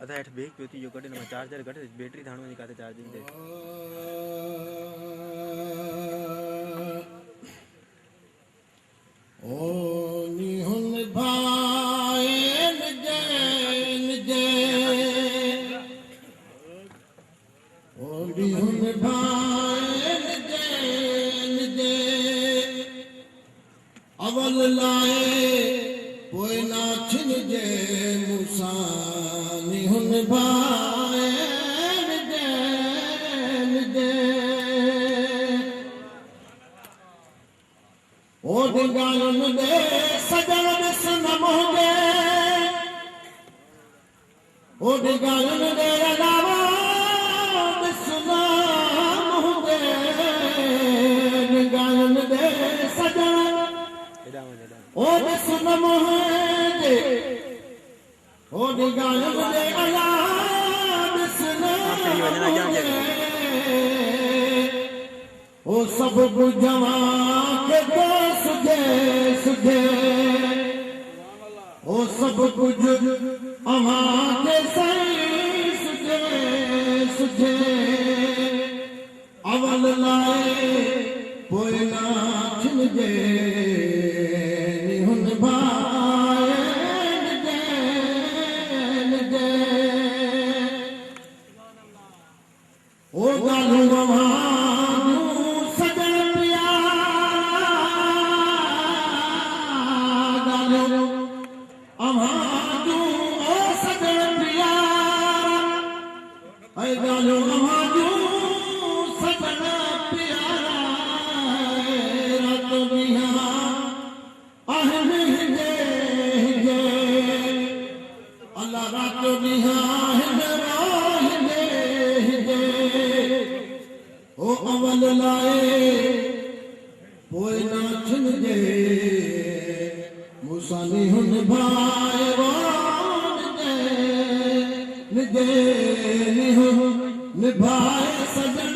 अदा हेठ बेक पियो जो कटे न चार्जर घट बैटरी थाणो नहीं काते चार्जिंग दे ओ निहुन भाईन जैन जे ओ निहुन भाईन जैन जे अवल लाए पोइ ना छिन जे मूसा निहुन भाईन जैन जे ओ दिगान दे सजन सन मोगे ओ दिगान दे अलावा सन मोगे दिगान दे सजन ओ सन मोगे ओ दिगान दे अलावा सन मोगे ओ सब बुझवा के सुझे सुझे ओ सब कुछ अमा के सही सुझे सुझे अवल लाए पोइ ना छिन जे निहुन भाईन जैन जे ओ गालू अमा ओ अवल लाए पोइ ना छिन जे मूसा निहुन भाईन जे निहुन भाई सजन